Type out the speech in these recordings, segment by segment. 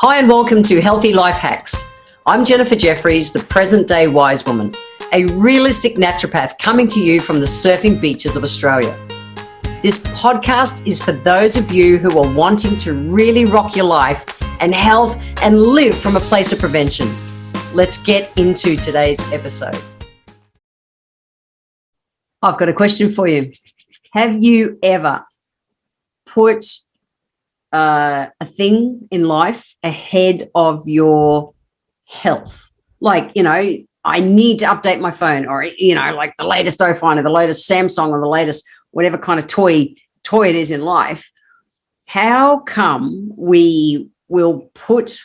Hi and welcome to Healthy Life Hacks. I'm Jennifer Jefferies, the present-day wise woman, a realistic naturopath coming to you from the surfing beaches of Australia. This podcast is for those of you who are wanting to really rock your life and health and live from a place of prevention. Let's get into today's episode. I've got a question for you. Have you ever put a thing in life ahead of your health? Like, I need to update my phone, or, like the latest iPhone or the latest Samsung or the latest whatever kind of toy it is in life. How come we will put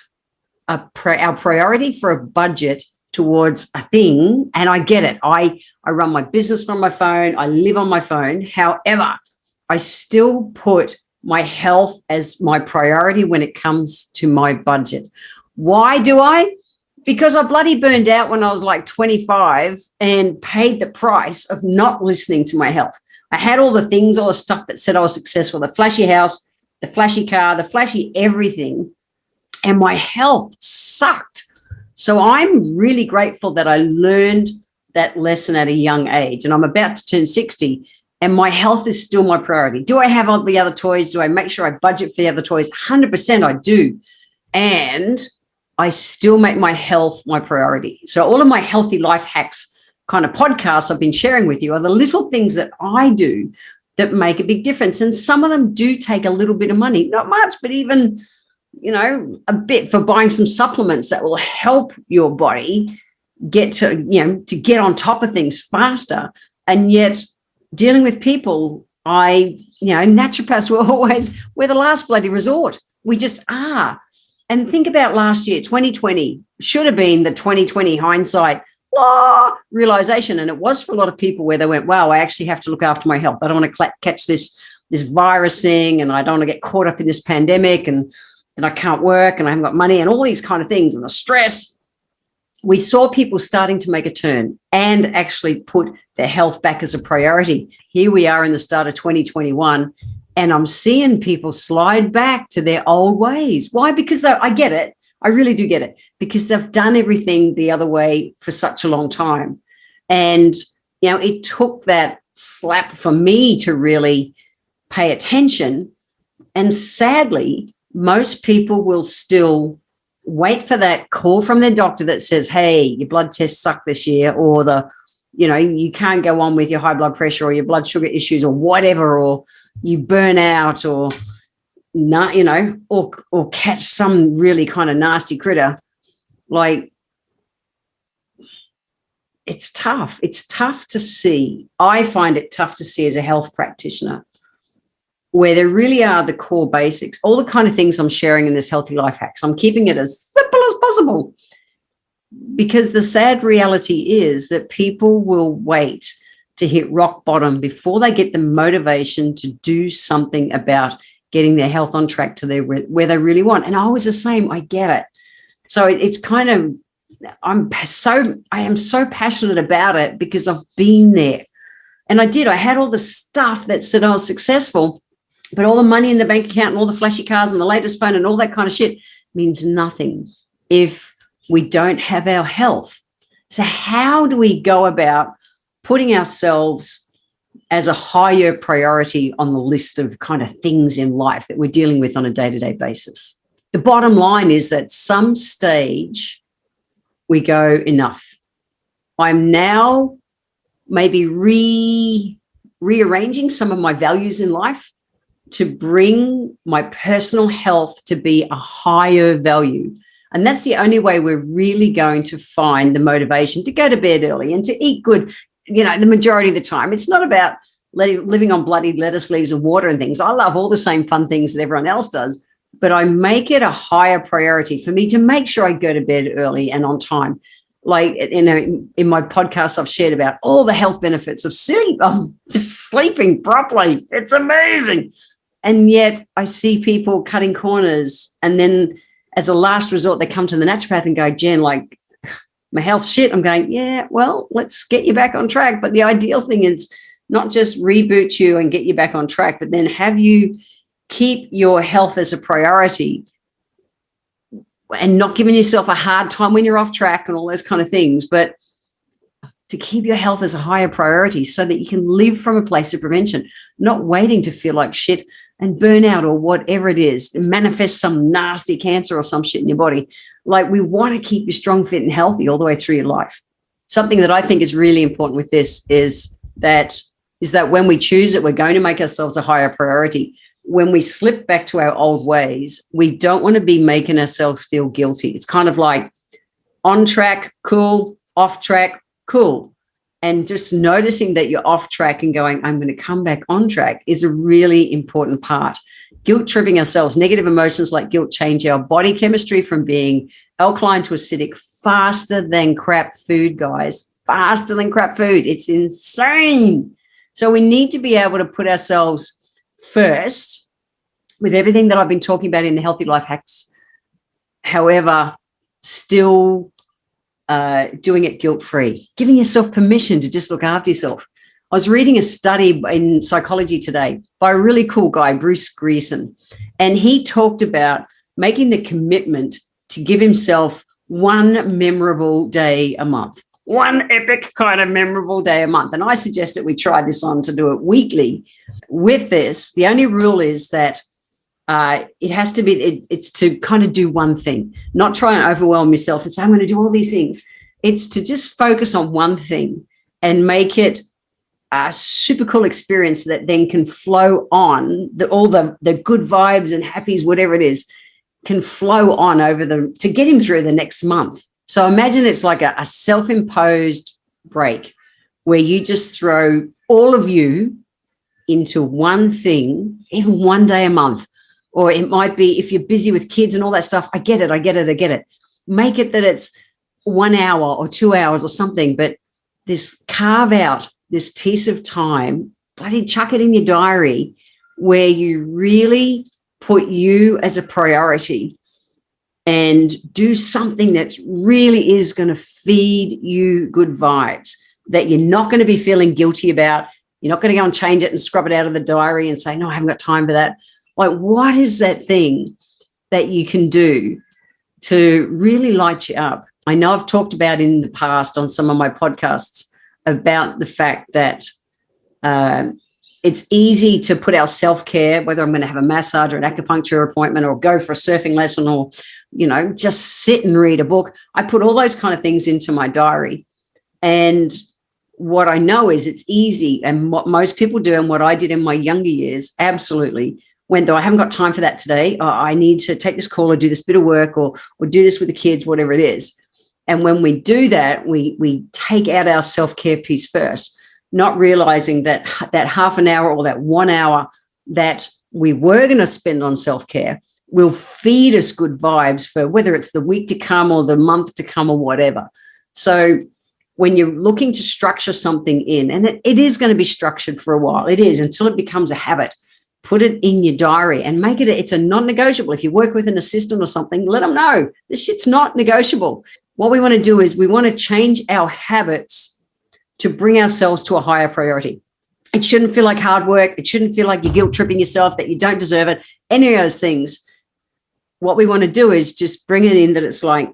our priority for a budget towards a thing? And I get it. I run my business from my phone. I live on my phone. However, I still put my health as my priority when it comes to my budget. Why do I? Because I bloody burned out when I was like 25 and paid the price of not listening to my health. I had all the things, all the stuff that said I was successful, the flashy house, the flashy car, the flashy everything, and my health sucked. So I'm really grateful that I learned that lesson at a young age, and I'm about to turn 60. And my health is still my priority. Do I have all the other toys? Do I make sure I budget for the other toys? 100% I do. And I still make my health my priority. So all of my healthy life hacks kind of podcasts I've been sharing with you are the little things that I do that make a big difference. And some of them do take a little bit of money, not much, but even, a bit for buying some supplements that will help your body get to get on top of things faster. And yet, dealing with people, naturopaths we're the last bloody resort. We just are. And think about last year, 2020 should have been the 2020 hindsight realization. And it was for a lot of people where they went, wow, I actually have to look after my health. I don't want to catch this virus thing, and I don't want to get caught up in this pandemic, and I can't work, and I haven't got money, and all these kind of things, and the stress. We saw people starting to make a turn and actually put their health back as a priority. Here we are in the start of 2021, and I'm seeing people slide back to their old ways. Why? Because I get it. I really do get it, because they've done everything the other way for such a long time. And, it took that slap for me to really pay attention. And sadly, most people will still wait for that call from their doctor that says, hey, your blood tests suck this year, or you can't go on with your high blood pressure or your blood sugar issues or whatever, or you burn out, or not, or catch some really kind of nasty critter. Like, it's tough. It's tough to see. I find it tough to see as a health practitioner, where there really are the core basics, all the kind of things I'm sharing in this Healthy Life Hacks. I'm keeping it as simple as possible, because the sad reality is that people will wait to hit rock bottom before they get the motivation to do something about getting their health on track to where they really want. And I was the same. I get it. So it's kind of, I am so passionate about it because I've been there. And I had all the stuff that said I was successful, but all the money in the bank account and all the flashy cars and the latest phone and all that kind of shit means nothing if we don't have our health. So how do we go about putting ourselves as a higher priority on the list of kind of things in life that we're dealing with on a day-to-day basis? The bottom line is that some stage we go, enough. I'm now maybe rearranging some of my values in life to bring my personal health to be a higher value. And that's the only way we're really going to find the motivation to go to bed early and to eat good, the majority of the time. It's not about living on bloody lettuce leaves and water and things. I love all the same fun things that everyone else does, but I make it a higher priority for me to make sure I go to bed early and on time. Like, in my podcast, I've shared about all the health benefits of sleep, of just sleeping properly. It's amazing. And yet I see people cutting corners, and then as a last resort, they come to the naturopath and go, Jen, like, my health's shit. I'm going, yeah, well, let's get you back on track. But the ideal thing is not just reboot you and get you back on track, but then have you keep your health as a priority and not giving yourself a hard time when you're off track and all those kind of things, but to keep your health as a higher priority so that you can live from a place of prevention, not waiting to feel like shit and burn out or whatever it is, manifest some nasty cancer or some shit in your body. Like, we want to keep you strong, fit, and healthy all the way through your life. Something that I think is really important with this is that when we choose it, we're going to make ourselves a higher priority. When we slip back to our old ways, we don't want to be making ourselves feel guilty. It's kind of like on track, cool, off track, cool. And just noticing that you're off track and going, I'm going to come back on track, is a really important part. Guilt tripping ourselves. Negative emotions like guilt change our body chemistry from being alkaline to acidic faster than crap food, guys. Faster than crap food. It's insane. So we need to be able to put ourselves first with everything that I've been talking about in the Healthy Life Hacks. However, still doing it guilt-free, giving yourself permission to just look after yourself. I was reading a study in psychology today by a really cool guy, Bruce Greason, and he talked about making the commitment to give himself one memorable day a month, one epic kind of memorable day a month. And I suggest that we try this on to do it weekly. With this, the only rule is that it has to be, it's to kind of do one thing, not try and overwhelm yourself and say, I'm going to do all these things. It's to just focus on one thing and make it a super cool experience that then can flow on, all the good vibes and happies, whatever it is, can flow on to get him through the next month. So imagine it's like a self-imposed break where you just throw all of you into one thing, even one day a month. Or it might be, if you're busy with kids and all that stuff, I get it. Make it that it's 1 hour or 2 hours or something, but carve out this piece of time, bloody chuck it in your diary where you really put you as a priority and do something that really is going to feed you good vibes, that you're not going to be feeling guilty about. You're not going to go and change it and scrub it out of the diary and say, no, I haven't got time for that. Like, what is that thing that you can do to really light you up? I know I've talked about in the past on some of my podcasts about the fact that it's easy to put our self-care, whether I'm going to have a massage or an acupuncture appointment or go for a surfing lesson or, just sit and read a book. I put all those kind of things into my diary. And what I know is it's easy. And what most people do, and what I did in my younger years, absolutely, when I haven't got time for that today, I need to take this call or do this bit of work or do this with the kids, whatever it is. And when we do that, we take out our self-care piece first, not realizing that half an hour or that 1 hour that we were going to spend on self-care will feed us good vibes for whether it's the week to come or the month to come or whatever. So when you're looking to structure something in, and it is going to be structured for a while, it is, until it becomes a habit. Put it in your diary and make it, it's a non-negotiable. If you work with an assistant or something, let them know this shit's not negotiable. What we want to do is we want to change our habits to bring ourselves to a higher priority. It shouldn't feel like hard work. It shouldn't feel like you're guilt tripping yourself, that you don't deserve it, any of those things. What we want to do is just bring it in that it's like,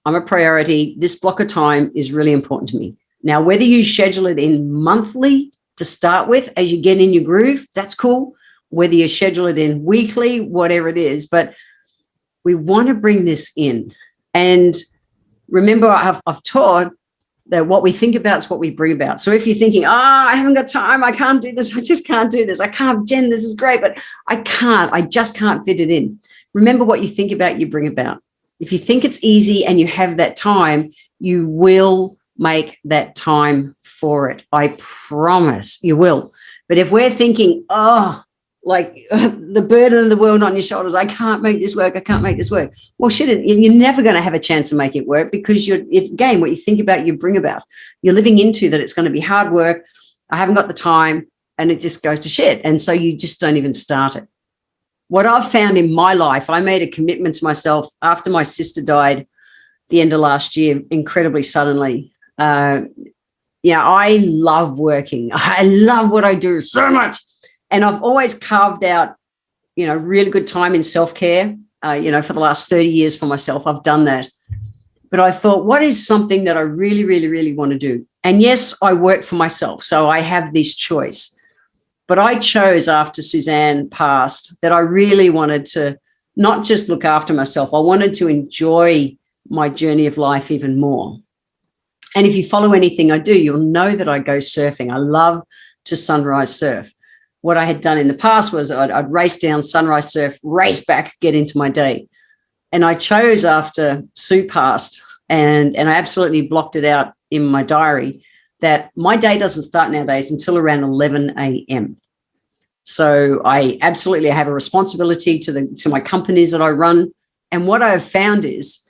I'm a priority. This block of time is really important to me. Now, whether you schedule it in monthly to start with, as you get in your groove, that's cool. Whether you schedule it in weekly, whatever it is, but we want to bring this in. And remember, I've taught that what we think about is what we bring about. So if you're thinking, I haven't got time, I can't do this, I just can't do this, I can't, Jen, this is great, but I just can't fit it in. Remember, what you think about, you bring about. If you think it's easy and you have that time, you will make that time for it. I promise you will. But if we're thinking, like the burden of the world on your shoulders, I can't make this work, well, shit, you're never going to have a chance to make it work, because again, what you think about, you bring about. You're living into that it's going to be hard work, I haven't got the time, and it just goes to shit. And so you just don't even start it. What I've found in my life, I made a commitment to myself after my sister died the end of last year, incredibly suddenly. I love working. I love what I do so much. And I've always carved out, really good time in self-care. for the last 30 years for myself. I've done that. But I thought, what is something that I really, really, really want to do? And yes, I work for myself, so I have this choice. But I chose after Suzanne passed that I really wanted to not just look after myself. I wanted to enjoy my journey of life even more. And if you follow anything I do, you'll know that I go surfing. I love to sunrise surf. What I had done in the past was I'd race down, sunrise surf, race back, get into my day. And I chose after Sue passed, and I absolutely blocked it out in my diary, that my day doesn't start nowadays until around 11 a.m. So I absolutely have a responsibility to my companies that I run. And what I've found is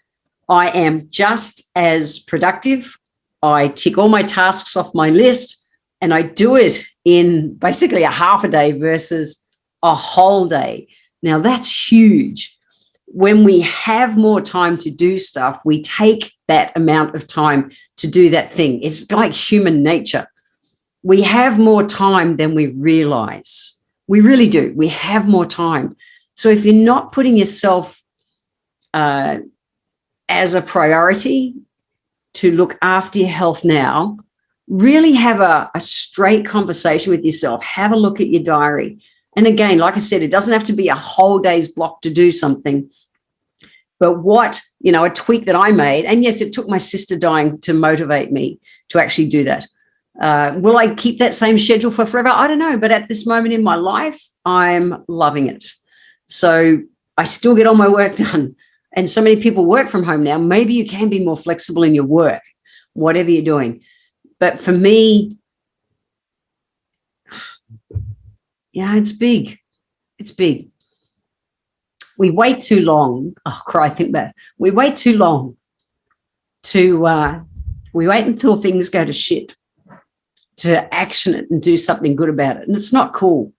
I am just as productive. I tick all my tasks off my list, and I do it in basically a half a day versus a whole day. Now, that's huge. When we have more time to do stuff, we take that amount of time to do that thing. It's like human nature. We have more time than we realize. We really do. We have more time. So if you're not putting yourself as a priority to look after your health now, really have a straight conversation with yourself. Have a look at your diary. And again, like I said, it doesn't have to be a whole day's block to do something. But what, a tweak that I made, and yes, it took my sister dying to motivate me to actually do that. Will I keep that same schedule for forever? I don't know. But at this moment in my life, I'm loving it. So I still get all my work done. And so many people work from home now. Maybe you can be more flexible in your work, whatever you're doing. But for me, yeah, it's big. It's big. We wait too long. Oh, cry, think about it. We wait too long we wait until things go to shit to action it and do something good about it. And it's not cool.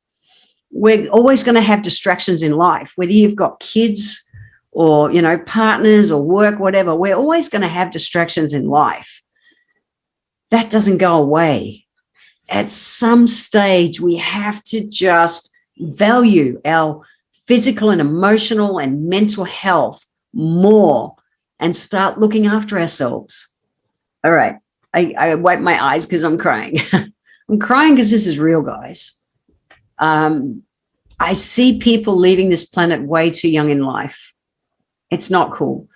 We're always going to have distractions in life, whether you've got kids or, partners or work, whatever. We're always going to have distractions in life. That doesn't go away. At some stage, we have to just value our physical and emotional and mental health more and start looking after ourselves. All right. I wipe my eyes because I'm crying. I'm crying because this is real, guys. I see people leaving this planet way too young in life. It's not cool.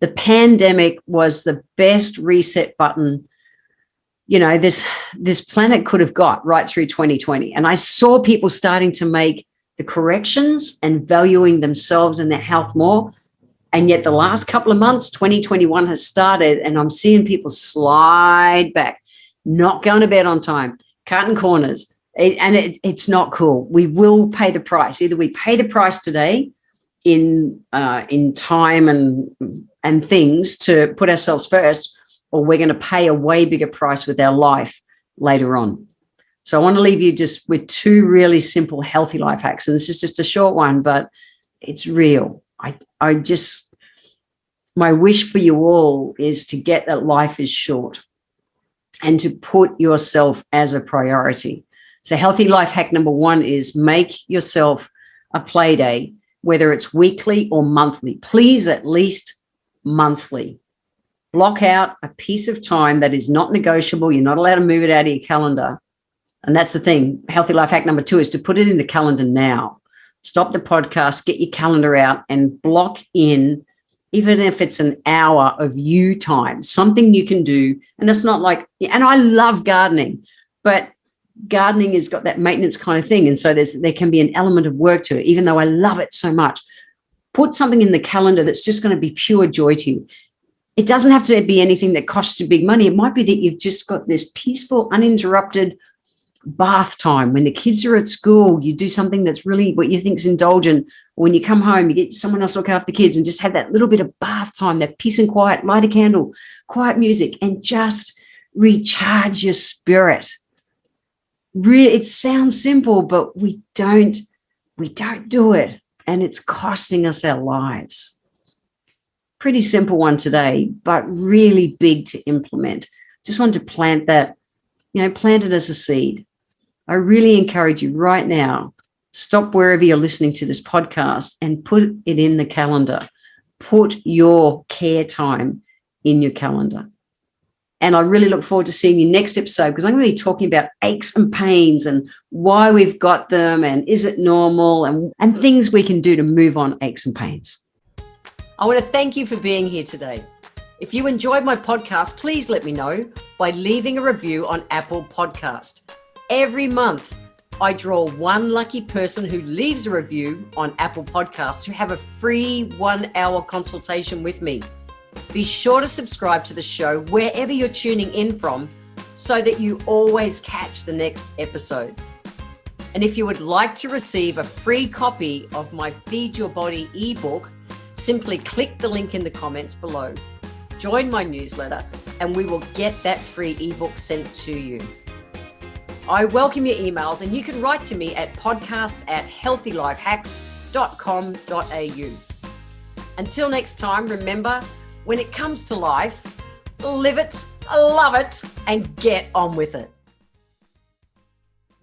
The pandemic was the best reset button this planet could have got right through 2020. And I saw people starting to make the corrections and valuing themselves and their health more. And yet the last couple of months, 2021 has started, and I'm seeing people slide back, not going to bed on time, cutting corners. It's not cool. We will pay the price. Either we pay the price today in time and things to put ourselves first, or we're going to pay a way bigger price with our life later on. So I want to leave you just with two really simple healthy life hacks. And this is just a short one, but it's real. My wish for you all is to get that life is short and to put yourself as a priority. So healthy life hack number one is make yourself a play day, whether it's weekly or monthly. Please, at least monthly. Block out a piece of time that is not negotiable. You're not allowed to move it out of your calendar. And that's the thing. Healthy life hack number two is to put it in the calendar now. Stop the podcast, get your calendar out and block in, even if it's an hour of you time, something you can do. And it's not like, and I love gardening, but gardening has got that maintenance kind of thing. And so there can be an element of work to it, even though I love it so much. Put something in the calendar that's just going to be pure joy to you. It doesn't have to be anything that costs you big money. It might be that you've just got this peaceful, uninterrupted bath time. When the kids are at school, you do something that's really what you think is indulgent. When you come home, you get someone else to look after the kids and just have that little bit of bath time, that peace and quiet, light a candle, quiet music, and just recharge your spirit. It sounds simple, but we don't do it, and it's costing us our lives. Pretty simple one today, but really big to implement. Just wanted to plant that, plant it as a seed. I really encourage you right now Stop wherever you're listening to this podcast and put it in the calendar. Put your care time in your calendar. And I really look forward to seeing you next episode, because I'm going to be talking about aches and pains and why we've got them and is it normal and things we can do to move on aches and pains. I want to thank you for being here today. If you enjoyed my podcast, please let me know by leaving a review on Apple Podcast. Every month, I draw one lucky person who leaves a review on Apple Podcasts to have a free 1-hour consultation with me. Be sure to subscribe to the show wherever you're tuning in from so that you always catch the next episode. And if you would like to receive a free copy of my Feed Your Body ebook, simply click the link in the comments below. Join my newsletter and we will get that free ebook sent to you. I welcome your emails, and you can write to me at podcast@healthylifehacks.com.au. Until next time, remember, when it comes to life, live it, love it, and get on with it.